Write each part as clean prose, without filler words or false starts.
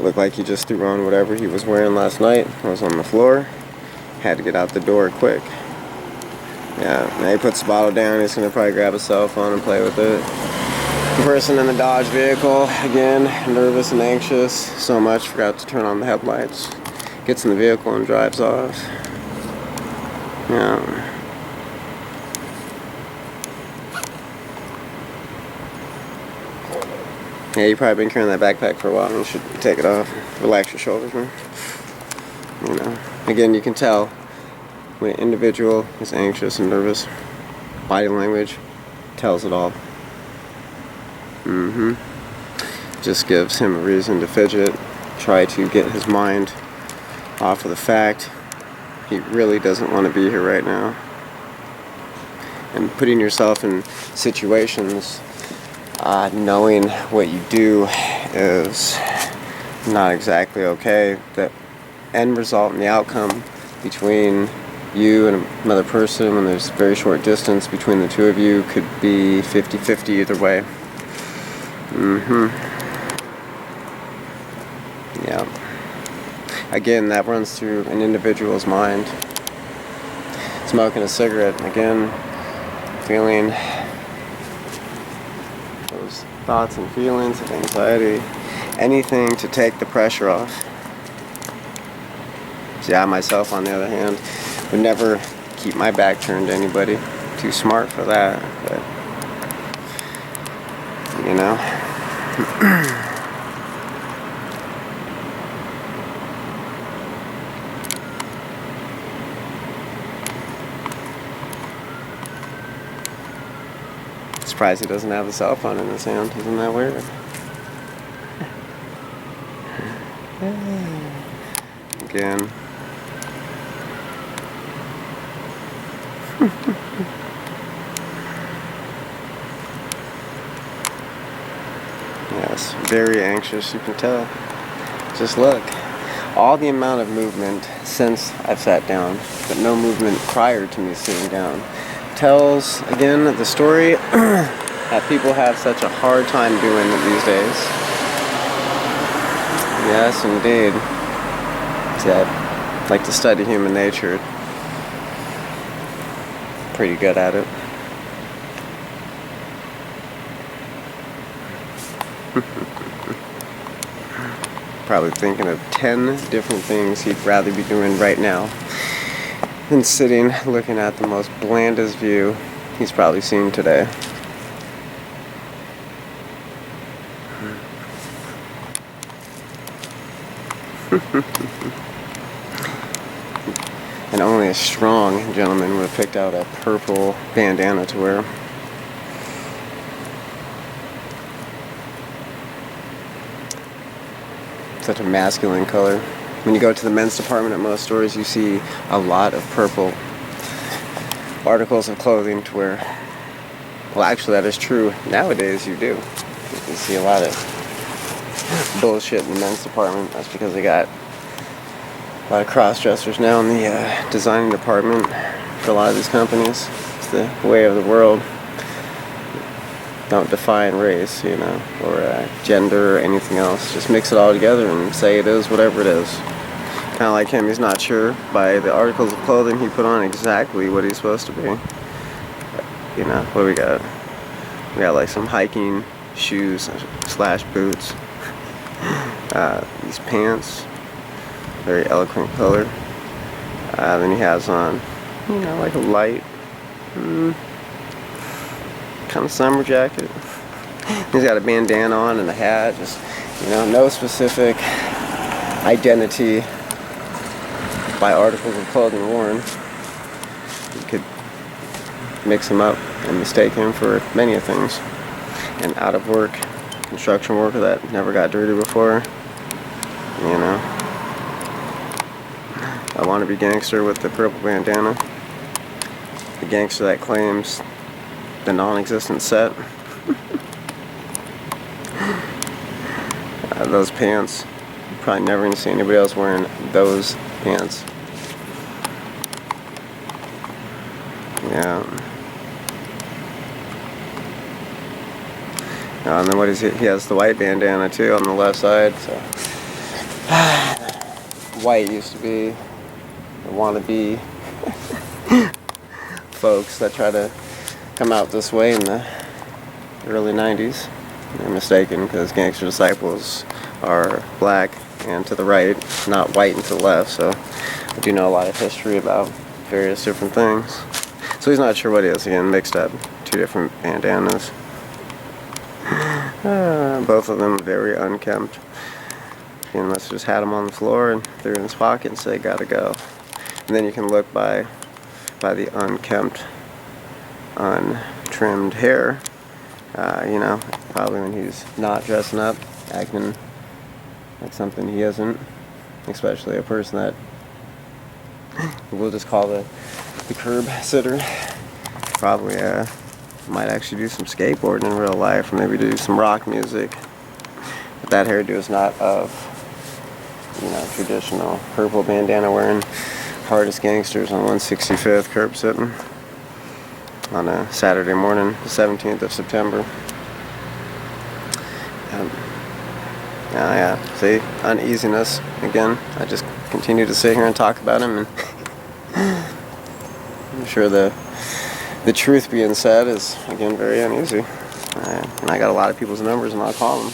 Looked like he just threw on whatever he was wearing last night. I was on the floor. Had to get out the door quick. Yeah, now he puts the bottle down. He's going to probably grab a cell phone and play with it. The person in the Dodge vehicle, again, nervous and anxious so much, forgot to turn on the headlights. Gets in the vehicle and drives off. Yeah. Yeah, you've probably been carrying that backpack for a while. You should take it off. Relax your shoulders, man. You know, again, you can tell when an individual is anxious and nervous. Body language tells it all. Just gives him a reason to fidget, try to get his mind off of the fact he really doesn't want to be here right now. And putting yourself in situations, knowing what you do is not exactly okay. The end result and the outcome between you and another person, when there's very short distance between the two of you, could be 50-50 either way. Yeah. Again, that runs through an individual's mind. Smoking a cigarette, again, feeling those thoughts and feelings of anxiety. Anything to take the pressure off. See, I myself, on the other hand, would never keep my back turned to anybody. Too smart for that, but you know. Surprised he doesn't have a cell phone in his hand. Isn't that weird? Again. Yes, very anxious, you can tell. Just look. All the amount of movement since I've sat down, but no movement prior to me sitting down, tells, again, the story that people have such a hard time doing these days. Yes, indeed. See, I like to study human nature. Pretty good at it. Probably thinking of 10 different things he'd rather be doing right now than sitting looking at the most blandest view he's probably seen today. And only a strong gentleman would have picked out a purple bandana to wear. Such a masculine color. When you go to the men's department at most stores, you see a lot of purple articles of clothing to wear. Well, actually, that is true. Nowadays, you do. You see a lot of bullshit in the men's department. That's because they got a lot of cross-dressers now in the designing department for a lot of these companies. It's the way of the world. Don't define race, you know, or gender or anything else. Just mix it all together and say it is whatever it is. Kind of like him, he's not sure by the articles of clothing he put on exactly what he's supposed to be. You know, what do we got? We got like some hiking shoes slash boots. These pants, very eloquent color. Then he has on, you know, like a light kind of summer jacket. He's got a bandana on and a hat. Just, you know, no specific identity by articles of clothing worn. You could mix him up and mistake him for many things. And out of work, construction worker that never got dirty before. You know, I want to be gangster with the purple bandana. The gangster that claims the non-existent set. Those pants, you're probably never going to see anybody else wearing those pants. Yeah. And then what is he? He has the white bandana too on the left side. So white used to be the wannabe folks that try to come out this way in the early 90s. They're mistaken, because Gangster Disciples are black and to the right, not white and to the left, so I do know a lot of history about various different things. So he's not sure what he is. Again, mixed up two different bandanas. Both of them very unkempt. Again, let's just had him on the floor and threw it in his pocket and say, gotta go. And then you can look by the unkempt, untrimmed hair. You know, probably when he's not dressing up, acting like something he isn't. Especially a person that we'll just call the curb sitter. Probably might actually do some skateboarding in real life, or maybe do some rock music. But that hairdo is not of, you know, traditional purple bandana wearing hardest gangsters on 165th curb sitting on a Saturday morning, the 17th of September. Yeah, see, uneasiness again. I just continue to sit here and talk about him, and I'm sure the truth being said is, again, very uneasy. And I got a lot of people's numbers, and I'll call them.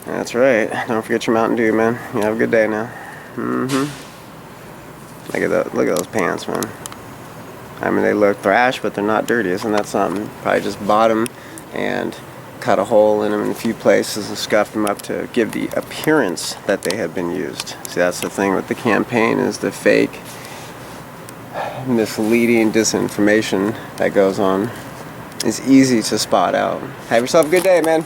That's right. Don't forget your Mountain Dew, man. You have a good day now. Look at that. Look at those pants, man. I mean, they look thrashed, but they're not dirty. Isn't that something? Probably just bought them and cut a hole in them in a few places and scuffed them up to give the appearance that they had been used. See, that's the thing with the campaign, is the fake, misleading disinformation that goes on is easy to spot out. Have yourself a good day, man.